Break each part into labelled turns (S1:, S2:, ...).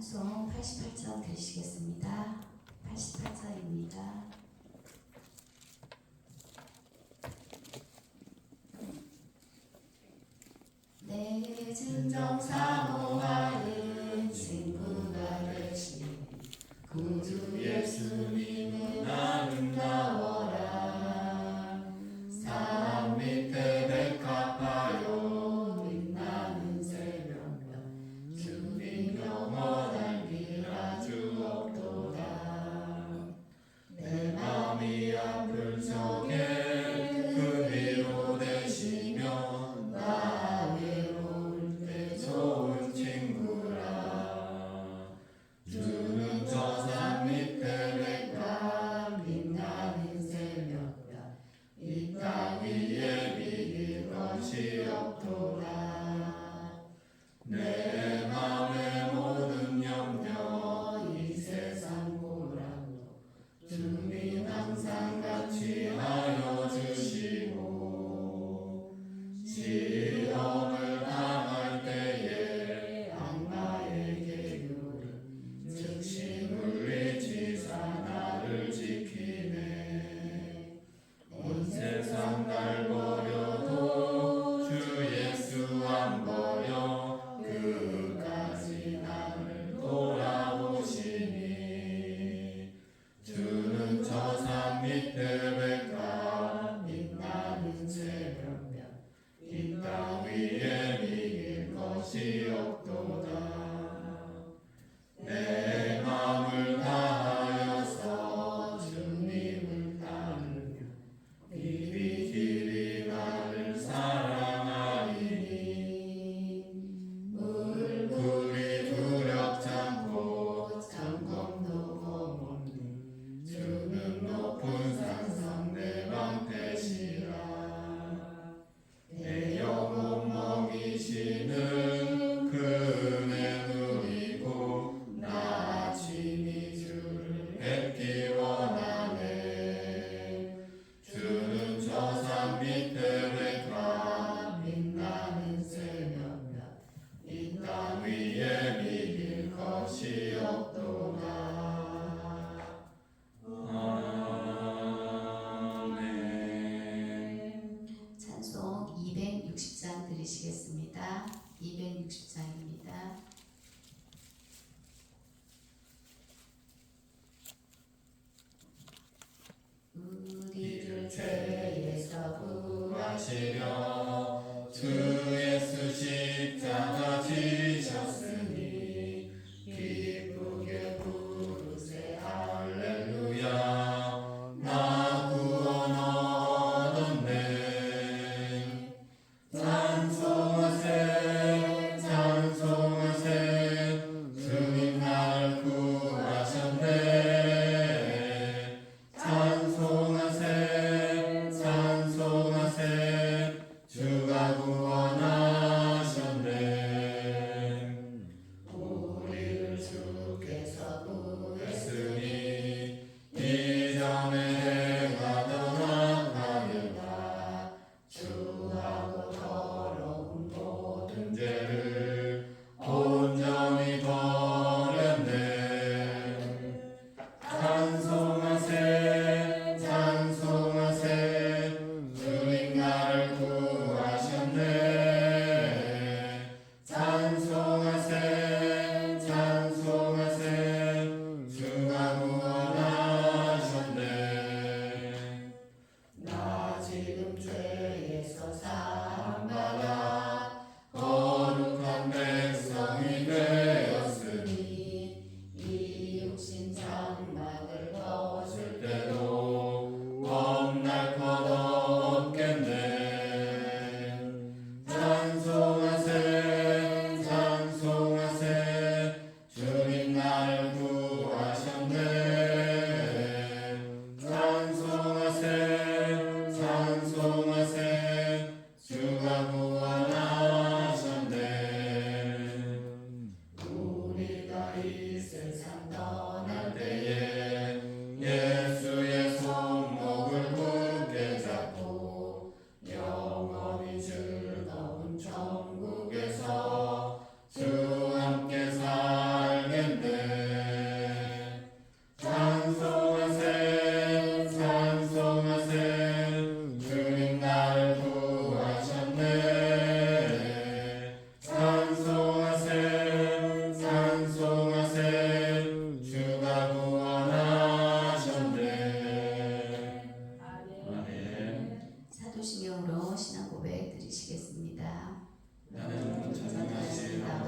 S1: 찬송 88장 되시겠습니다. 88장입니다. 내 진정 사모하는 친구가 되신 구주 예수님은 아름다워라. 산 밑에 백합화요 빛나는 새벽별 주님 영원한 길 아주 없도다. 내 맘이 아플 적에 그 위로 되시며 나 외로울 때 좋은 친구라. 주는 저 산 밑에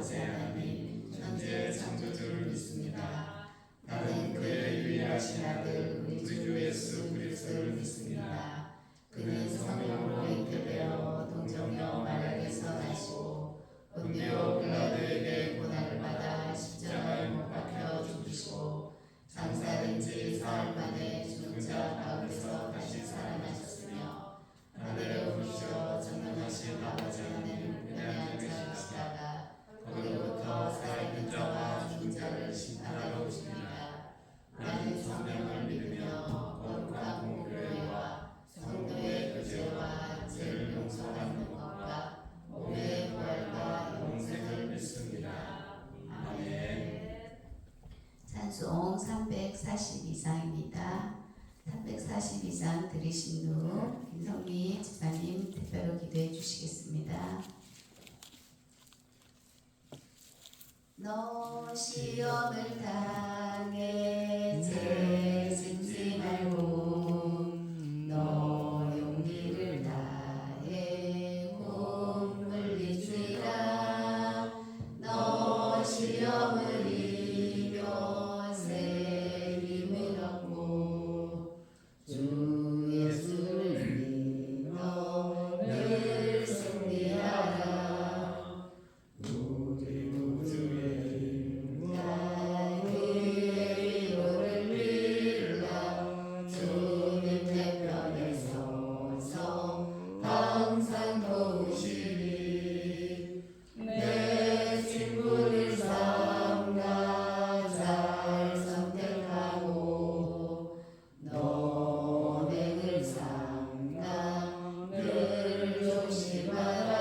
S1: 아버지 하나님 천지의 창조주를 믿습니다. 나는 그의 유일하신 아들 우리 주 예수 그리스도를 믿습니다. 그는 성령으로 잉태되어 동정녀 마리아에서 나시고 본디오 빌라도에게 고난을 받아 십자가에 못 박혀 죽으시고 장사된 지 사흘 만에 죽은 자 가운데서 다시 살아나셨으며 하늘에 오르시어 전능하신 아버지 하나님 은혜 앉아 계시다가 거기로부터 살아있는 자와 죽은 자를 심판하러 오십니다. 나는 성령을 믿으며 거룩한 공교회와 성도의 교제와 죄를 용서받는 것과 몸의 부활과 영생을 믿습니다. 아멘.
S2: 찬송 342장입니다. 342장 들으신 후 김성미 집사님 대표로 기도해 주시겠습니다. 너 시험을 당해 죄짓지 말고 너 용기를 다해 곧 물리치라. 너 시험을 이겨 새 힘을 얻고 주 예수를 믿어 늘 승리하라. 우리 구주의 힘과 그의 위로를 빌라. 주님 내 편에 서서 항상 도우시리. 내 친구를 삼가 잘 선택하고 너 언행을 삼가 늘 조심하라.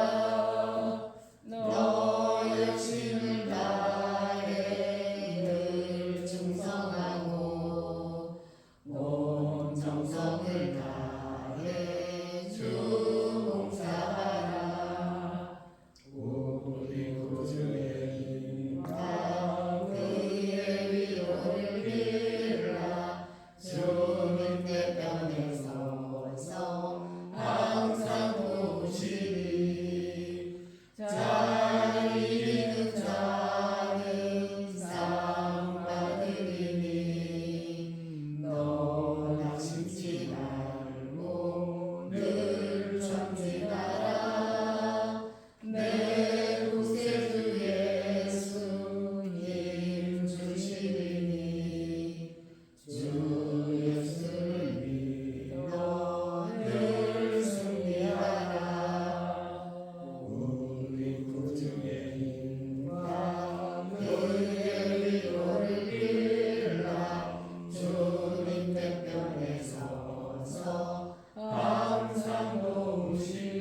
S2: 너 열심을 다해 늘 충성하고 온 정성을 다해 주 봉사하라. 우리 구주의 힘과 그의 위로를 빌라. 주님 내 편에 서서 항상 도우시리. 잘 이기는 자는 상 받으리니 너 낙심치 말고 늘 전진하라. 내 구세주 예수님 주시리니 주 예수를 믿어 늘 승리하라. 우리 구주의 힘과 그의 위로를 빌라. 주님 내 편에 서서 항상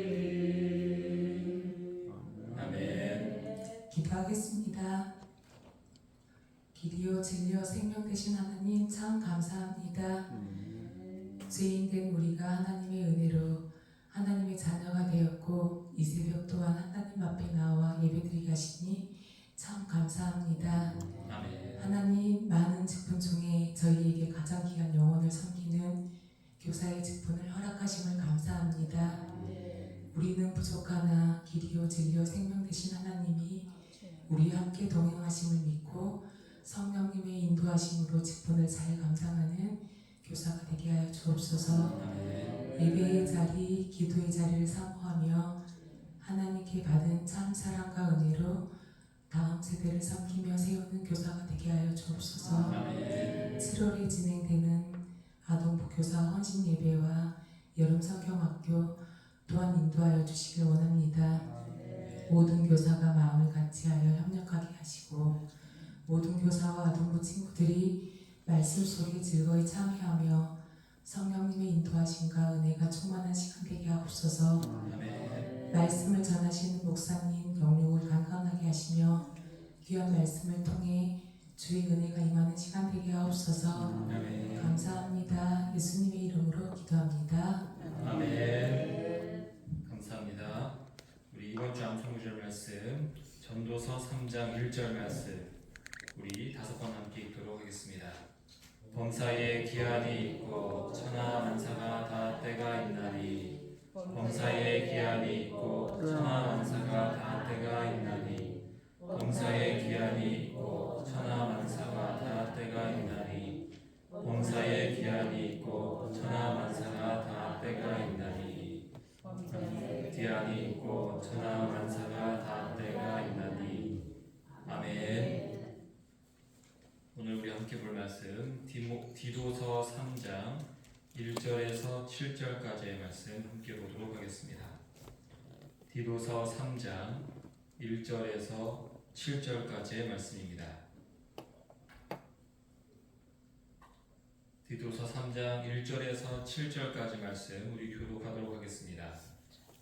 S2: 도우시리.
S1: 아멘.
S3: 기도하겠습니다. 길이요 진리요 생명 되신 하나님 참 감사합니다. 죄인된 우리가 하나님의 은혜로 하나님의 자녀가 되었고 이 새벽 또한 하나님 앞에 나와 예배드리게 하시니 참 감사합니다.
S1: 아멘.
S3: 하나님 많은 직분 중에 저희에게 가장 귀한 영혼을 섬기는 교사의 직분을 허락하심을 감사합니다. 우리는 부족하나 길이요 진리요 생명 되신 하나님이 우리와 함께 동행하심을 믿고 성령님의 인도하심으로 직분을 잘 감당하는 교사가 되게 하여 주옵소서. 예배의 자리, 기도의 자리를 사모하며 하나님께 받은 참 사랑과 은혜로 다음 세대를 섬기며 세우는 교사가 되게 하여 주옵소서. 7월에 진행되는 아동부 교사 헌신 예배와 여름 성경학교 또한 인도하여 주시길 원합니다. 모든 교사가 마음을 같이하여 협력하게 하시고 모든 교사와 아동부 친구들이 말씀 속에 즐거이 참여하며 성령님의 인도하심과 은혜가 충만한 시간 되게 하옵소서. 말씀을 전하시는 목사님 영육을 강건하게 하시며 귀한 말씀을 통해 주의 은혜가 임하는 시간 되게 하옵소서. 감사합니다. 예수님의 이름으로 기도합니다.
S1: 아멘. 감사합니다. 우리 이번 주 암송구절 말씀 전도서 3장 1절 말씀 우리 5번 함께 읽도록 하겠습니다. 범사에 기한이 있고 천하 만사가 다 때가 있나니 범사에 기한이 있고 천하 만사가 다 때가 있나니 범사 말씀 디도서 3장 1절에서 7절까지의 말씀 함께 보도록 하겠습니다. 디도서 3장 1절에서 7절까지의 말씀입니다. 디도서 3장 1절에서 7절까지 말씀 우리 교독하도록 하겠습니다.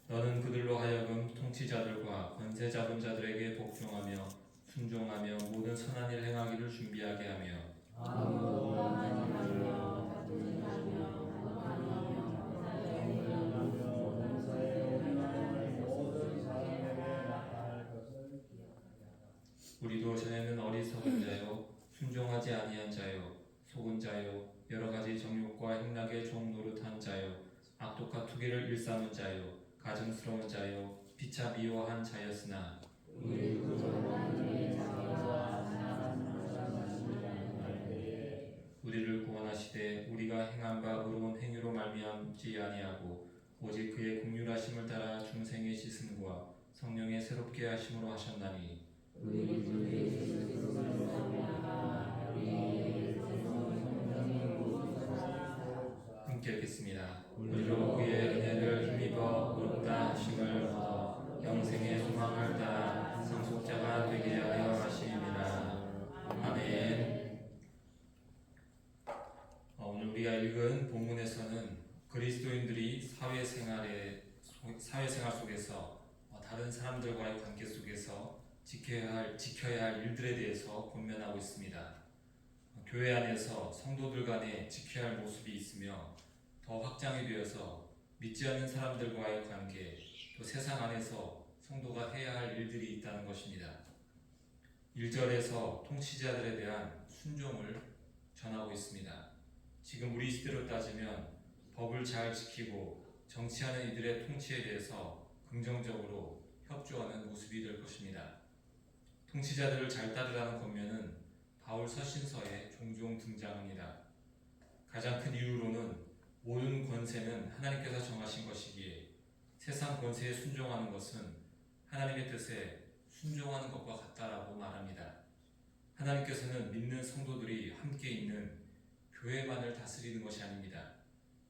S1: 너는 그들로 하여금 통치자들과 권세 잡은 자들에게 복종하며 순종하며 모든 선한 일 행하기를 준비하게 하며 우리도 전에는 어리석은 자요 순종하지 아니한 자요 속은 자요 여러 가지 정욕과 행락의 종 노릇한 자요 악독과 투기를 일삼은 자요 가증스러운 자요 피차 미워한 자였으나 우리를 구원하시되 우리가 행한 바 의로운 행위로 말미암지 아니하고 오직 그의 긍휼하심을 따라 중생의 씻음과 성령의 새롭게 하심으로 하셨나니 함께 읽겠습니다. 우리로 그의 은혜를 힘입어 얻다 하심을 얻어 영생의 소망을 따라 상속자가 되게 하려 하심이니라. 아멘. 오늘 우리가 읽은 본문에서는 그리스도인들이 사회생활 속에서 다른 사람들과의 관계 속에서 지켜야 할 일들에 대해서 권면하고 있습니다. 교회 안에서 성도들 간에 지켜야 할 모습이 있으며 더 확장이 되어서 믿지 않는 사람들과의 관계, 또 세상 안에서 성도가 해야 할 일들이 있다는 것입니다. 1절에서 통치자들에 대한 순종을 전하고 있습니다. 지금 우리 시대로 따지면 법을 잘 지키고 정치하는 이들의 통치에 대해서 긍정적으로 협조하는 모습이 될 것입니다. 통치자들을 잘 따르라는 권면은 바울 서신서에 종종 등장합니다. 가장 큰 이유로는 모든 권세는 하나님께서 정하신 것이기에 세상 권세에 순종하는 것은 하나님의 뜻에 순종하는 것과 같다라고 말합니다. 하나님께서는 믿는 성도들이 함께 있는 교회만을 다스리는 것이 아닙니다.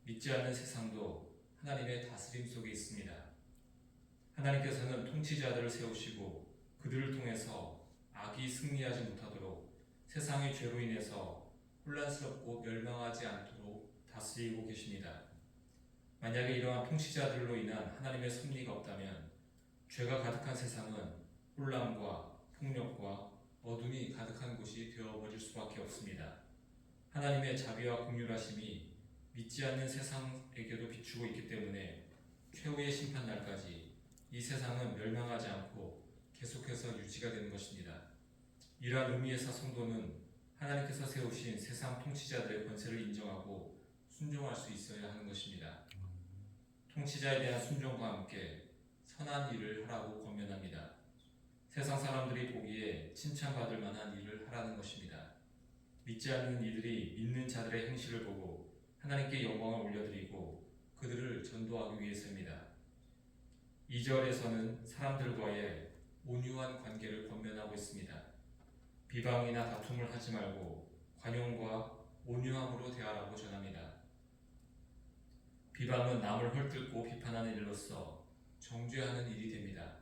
S1: 믿지 않는 세상도 하나님의 다스림 속에 있습니다. 하나님께서는 통치자들을 세우시고 그들을 통해서 악이 승리하지 못하도록 세상의 죄로 인해서 혼란스럽고 멸망하지 않도록 다스리고 계십니다. 만약에 이러한 통치자들로 인한 하나님의 섭리가 없다면 죄가 가득한 세상은 혼란과 폭력과 어둠이 가득한 곳이 되어버릴 수밖에 없습니다. 하나님의 자비와 긍휼하심이 믿지 않는 세상에게도 비추고 있기 때문에 최후의 심판날까지 이 세상은 멸망하지 않고 계속해서 유지가 되는 것입니다. 이러한 의미에서 성도는 하나님께서 세우신 세상 통치자들의 권세를 인정하고 순종할 수 있어야 하는 것입니다. 통치자에 대한 순종과 함께 선한 일을 하라고 권면합니다. 세상 사람들이 보기에 칭찬받을 만한 일을 하라는 것입니다. 믿지 않는 이들이 믿는 자들의 행실을 보고 하나님께 영광을 올려드리고 그들을 전도하기 위해서입니다. 2절에서는 사람들과의 온유한 관계를 권면하고 있습니다. 비방이나 다툼을 하지 말고 관용과 온유함으로 대하라고 전합니다. 비방은 남을 헐뜯고 비판하는 일로서 정죄하는 일이 됩니다.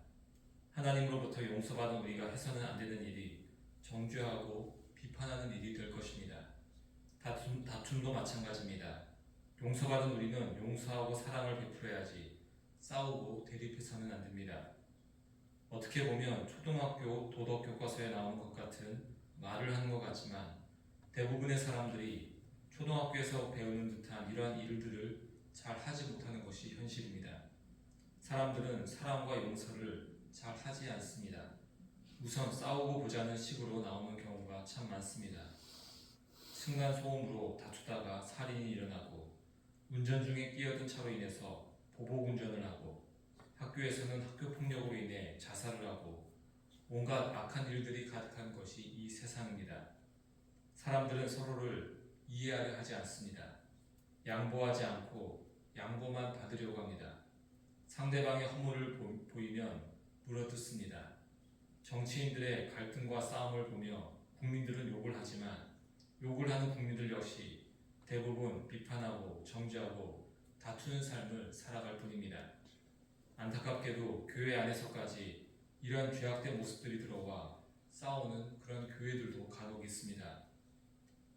S1: 하나님으로부터 용서받은 우리가 해서는 안 되는 일이 정죄하고 비판하는 일이 될 것입니다. 다툼도 마찬가지입니다. 용서받은 우리는 용서하고 사랑을 베풀어야지 싸우고 대립해서는 안 됩니다. 어떻게 보면 초등학교 도덕교과서에 나오는 것 같은 말을 하는 것 같지만 대부분의 사람들이 초등학교에서 배우는 듯한 이러한 일들을 잘 하지 못하는 것이 현실입니다. 사람들은 사랑과 용서를 잘 하지 않습니다. 우선 싸우고 보자는 식으로 나오는 경우가 참 많습니다. 층간소음으로 다투다가 살인이 일어나고 운전 중에 끼어든 차로 인해서 보복 운전을 하고 학교에서는 학교 폭력으로 인해 자살을 하고 온갖 악한 일들이 가득한 것이 이 세상입니다. 사람들은 서로를 이해하려 하지 않습니다. 양보하지 않고 양보만 받으려고 합니다. 상대방의 허물을 보이면 물어뜯습니다. 정치인들의 갈등과 싸움을 보며 국민들은 욕을 하지만 욕을 하는 국민들 역시 대부분 비판하고 정죄하고 다투는 삶을 살아갈 뿐입니다. 안타깝게도 교회 안에서까지 이러한 죄악된 모습들이 들어와 싸우는 그런 교회들도 간혹 있습니다.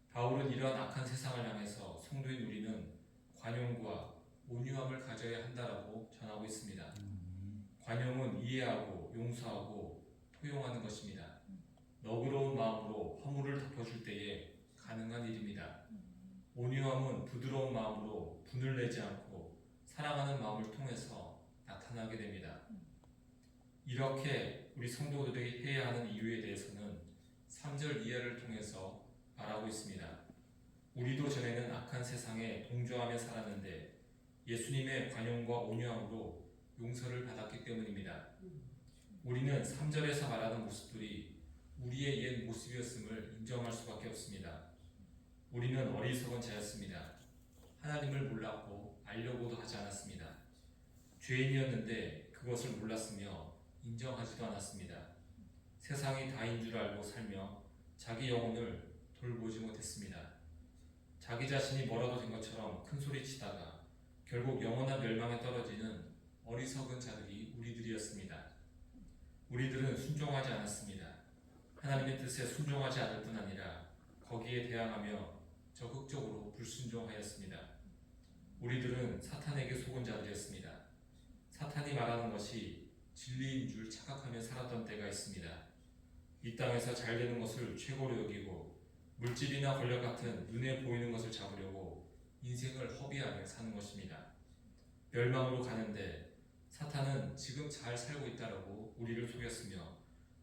S1: 바울은 이러한 악한 세상을 향해서 성도인 우리는 관용과 온유함을 가져야 한다라고 전하고 있습니다. 관용은 이해하고 용서하고 포용하는 것입니다. 너그러운 마음으로 허물을 덮어줄 때에 가능한 일입니다. 온유함은 부드러운 마음으로 분을 내지 않고 사랑하는 마음을 통해서 나타나게 됩니다. 이렇게 우리 성도들이 해야 하는 이유에 대해서는 3절 이하를 통해서 말하고 있습니다. 우리도 전에는 악한 세상에 동조하며 살았는데 예수님의 관용과 온유함으로 용서를 받았기 때문입니다. 우리는 3절에서 말하는 모습들이 우리의 옛 모습이었음을 인정할 수밖에 없습니다. 우리는 어리석은 자였습니다. 하나님을 몰랐고 알려고도 하지 않았습니다. 죄인이었는데 그것을 몰랐으며 인정하지도 않았습니다. 세상이 다인 줄 알고 살며 자기 영혼을 돌보지 못했습니다. 자기 자신이 뭐라도 된 것처럼 큰 소리 치다가 결국 영원한 멸망에 떨어지는 어리석은 자들이 우리들이었습니다. 우리들은 순종하지 않았습니다. 하나님의 뜻에 순종하지 않을 뿐 아니라 거기에 대항하며 적극적으로 불순종하였습니다. 우리들은 사탄에게 속은 자들이었습니다. 사탄이 말하는 것이 진리인 줄 착각하며 살았던 때가 있습니다. 이 땅에서 잘 되는 것을 최고로 여기고 물질이나 권력 같은 눈에 보이는 것을 잡으려고 인생을 허비하며 사는 것입니다. 멸망으로 가는데 사탄은 지금 잘 살고 있다라고 우리를 속였으며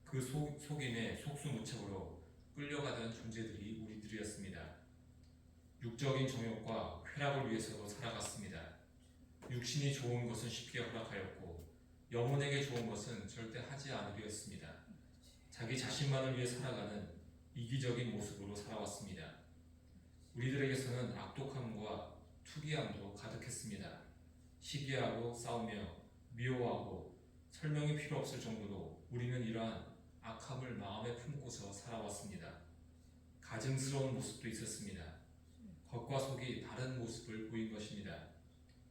S1: 그 속임에 속수무책으로 끌려가던 존재들이 우리들이었습니다. 육적인 정욕과 쾌락을 위해서도 살아갔습니다. 육신이 좋은 것은 쉽게 허락하였고 영혼에게 좋은 것은 절대 하지 않으려 했습니다. 자기 자신만을 위해 살아가는 이기적인 모습으로 살아왔습니다. 우리들에게서는 악독함과 투기함도 가득했습니다. 시기하고 싸우며 미워하고 설명이 필요 없을 정도로 우리는 이러한 악함을 마음에 품고서 살아왔습니다. 가증스러운 모습도 있었습니다. 겉과 속이 다른 모습을 보인 것입니다.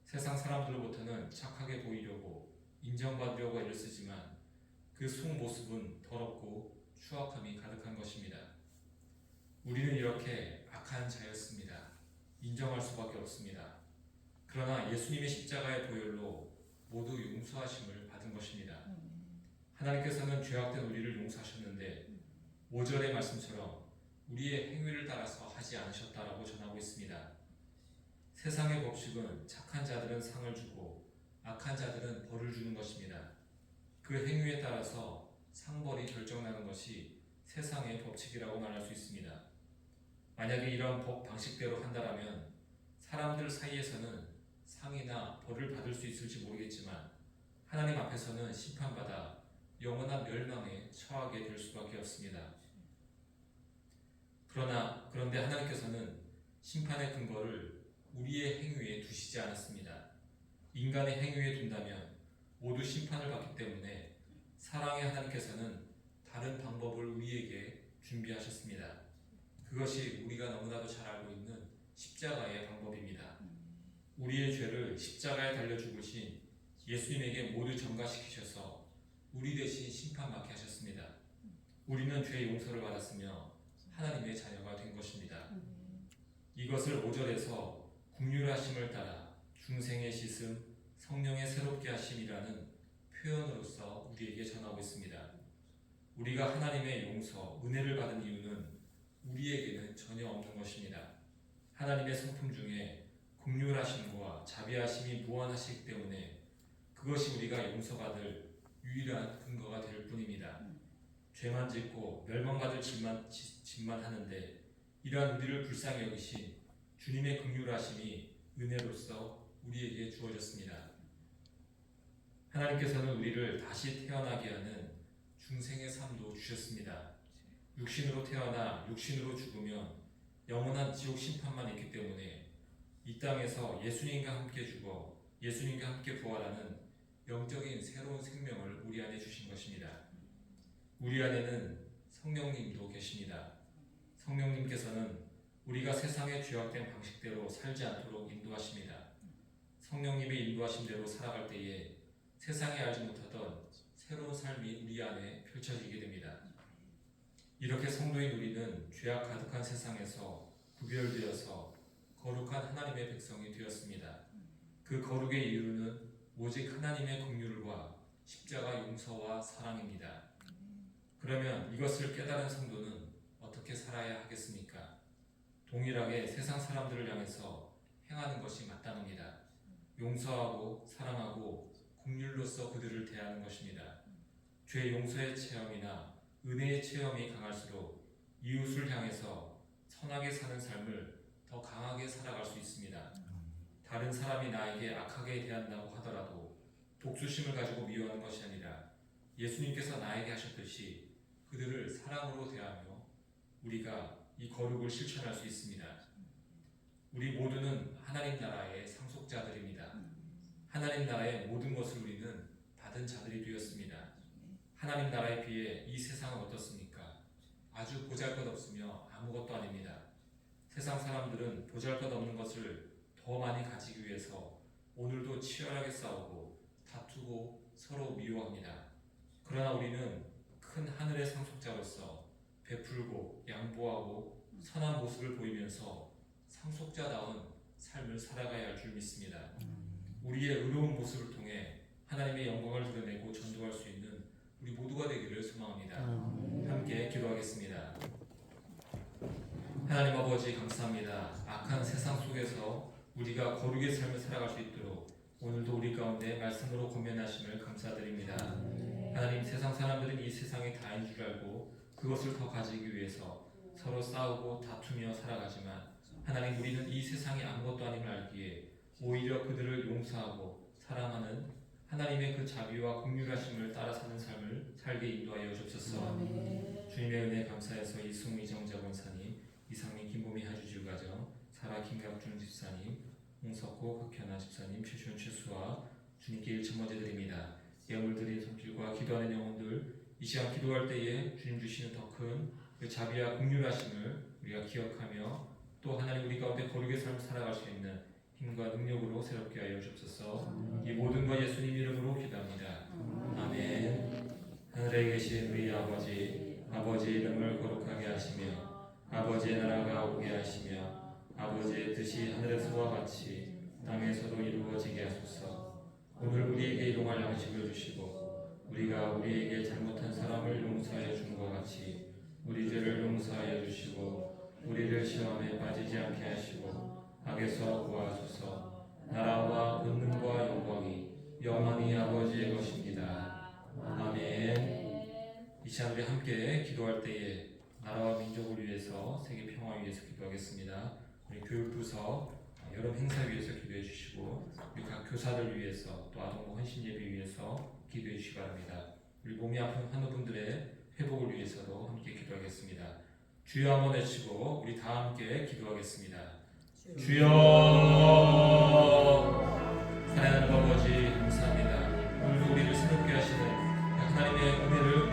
S1: 세상 사람들로부터는 착하게 보이려고 인정받으려고 애를 쓰지만 그 속 모습은 더럽고 추악함이 가득한 것입니다. 우리는 이렇게 악한 자였습니다. 인정할 수밖에 없습니다. 그러나 예수님의 십자가의 보혈로 모두 용서하심을 받은 것입니다. 하나님께서는 죄악된 우리를 용서하셨는데 5절의 말씀처럼 우리의 행위를 따라서 하지 않으셨다라고 전하고 있습니다. 세상의 법칙은 착한 자들은 상을 주고 악한 자들은 벌을 주는 것입니다. 그 행위에 따라서 상벌이 결정나는 것이 세상의 법칙이라고 말할 수 있습니다. 만약에 이러한 법 방식대로 한다면 사람들 사이에서는 상이나 벌을 받을 수 있을지 모르겠지만 하나님 앞에서는 심판받아 영원한 멸망에 처하게 될 수밖에 없습니다. 그런데 하나님께서는 심판의 근거를 우리의 행위에 두시지 않았습니다. 인간의 행위에 둔다면 모두 심판을 받기 때문에 사랑의 하나님께서는 다른 방법을 우리에게 준비하셨습니다. 그것이 우리가 너무나도 잘 알고 있는 십자가의 방법입니다. 우리의 죄를 십자가에 달려 죽으신 예수님에게 모두 전가시키셔서 우리 대신 심판받게 하셨습니다. 우리는 죄의 용서를 받았으며 하나님의 자녀가 된 것입니다. 이것을 5절에서 긍휼하심을 따라 중생의 씻음, 성령의 새롭게 하심이라는 표현으로서 우리에게 전하고 있습니다. 우리가 하나님의 용서, 은혜를 받은 이유는 우리에게는 전혀 없는 것입니다. 하나님의 성품 중에 긍휼하심과 자비하심이 무한하시기 때문에 그것이 우리가 용서받을 유일한 근거가 될 뿐입니다. 죄만 짓고 멸망받을 짓만 하는데 이러한 우리를 불쌍히 여기신 주님의 긍휼하심이 은혜로서 우리에게 주어졌습니다. 하나님께서는 우리를 다시 태어나게 하는 중생의 삶도 주셨습니다. 육신으로 태어나 육신으로 죽으면 영원한 지옥 심판만 있기 때문에 이 땅에서 예수님과 함께 죽어 예수님과 함께 부활하는 영적인 새로운 생명을 우리 안에 주신 것입니다. 우리 안에는 성령님도 계십니다. 성령님께서는 우리가 세상에 죄악된 방식대로 살지 않도록 인도하십니다. 성령님의 인도하심대로 살아갈 때에 세상에 알지 못하던 새로운 삶이 우리 안에 펼쳐지게 됩니다. 이렇게 성도인 우리는 죄악 가득한 세상에서 구별되어서 거룩한 하나님의 백성이 되었습니다. 그 거룩의 이유는 오직 하나님의 긍휼과 십자가 용서와 사랑입니다. 그러면 이것을 깨달은 성도는 어떻게 살아야 하겠습니까? 동일하게 세상 사람들을 향해서 행하는 것이 마땅합니다. 용서하고 사랑하고 긍휼로서 그들을 대하는 것입니다. 죄 용서의 체험이나 은혜의 체험이 강할수록 이웃을 향해서 선하게 사는 삶을 더 강하게 살아갈 수 있습니다. 다른 사람이 나에게 악하게 대한다고 하더라도 독수심을 가지고 미워하는 것이 아니라 예수님께서 나에게 하셨듯이 그들을 사랑으로 대하며 우리가 이 거룩을 실천할 수 있습니다. 우리 모두는 하나님 나라의 상속자들입니다. 하나님 나라의 모든 것을 우리는 받은 자들이 되었습니다. 하나님 나라에 비해 이 세상은 어떻습니까? 아주 보잘것없으며 아무것도 아닙니다. 세상 사람들은 보잘것없는 것을 더 많이 가지기 위해서 오늘도 치열하게 싸우고 다투고 서로 미워합니다. 그러나 우리는 큰 하늘의 상속자로서 베풀고 양보하고 선한 모습을 보이면서 상속자다운 삶을 살아가야 할 줄 믿습니다. 우리의 의로운 모습을 통해 하나님의 영광을 드러내고 전도할 수 있는 우리 모두가 되기를 소망합니다. 함께 기도하겠습니다. 하나님 아버지 감사합니다. 악한 세상 속에서 우리가 거룩의 삶을 살아갈 수 있도록 오늘도 우리 가운데 말씀으로 권면하심을 감사드립니다. 하나님, 세상 사람들은 이 세상이 다인 줄 알고 그것을 더 가지기 위해서 서로 싸우고 다투며 살아가지만 하나님, 우리는 이 세상이 아무것도 아님을 알기에 오히려 그들을 용서하고 사랑하는 하나님의 그 자비와 긍휼하심을 따라 사는 삶을 살게 인도하여 주옵소서. 주님의 은혜 감사해서 이승우 이정자 권사님, 이상민 김보미 하주지우 가정, 사라 김갑준 집사님, 홍석호 극현아 집사님, 최시훈 최수아 주님께 일천번째 드립니다. 예물 드린 손길과 기도하는 영혼들 이 시간 기도할 때에 주님 주시는 더 큰 그 자비와 긍휼하심을 우리가 기억하며 또 하나님 우리 가운데 거룩의 삶을 살아갈 수 있는 힘과 능력으로 새롭게 하여 주옵소서. 이 모든 것 예수님 이름으로 기도합니다. 아멘. 하늘에 계신 우리 아버지, 아버지 이름을 거룩하게 하시며 아버지의 나라가 오게 하시며 아버지의 뜻이 하늘에서와 같이 땅에서도 이루어지게 하소서. 오늘 우리에게 일용할 양식을 주시고 우리가 우리에게 잘못한 사람을 용서하여 준 것 같이 우리 죄를 용서하여 주시고 우리를 시험에 빠지지 않게 하시고 악에서 구하소서. 나라와 권능과 영광이 영원히 아버지의 것입니다. 아멘. 이 시간 우리 함께 기도할 때에 나라와 민족을 위해서 세계 평화 위해서 기도하겠습니다. 우리 교육부서 여러 행사 위해서 기도해 주시고 우리 각 교사들 위해서 또 아동부 헌신 예배 위해서 기도해 주시기 바랍니다. 우리 몸이 아픈 환우분들의 회복을 위해서도 함께 기도하겠습니다. 주여 한번 외치고 우리 다 함께 기도하겠습니다. 주여. 사랑하는 아버지 감사합니다. 오늘도 우리를 새롭게 하시는 하나님의 은혜를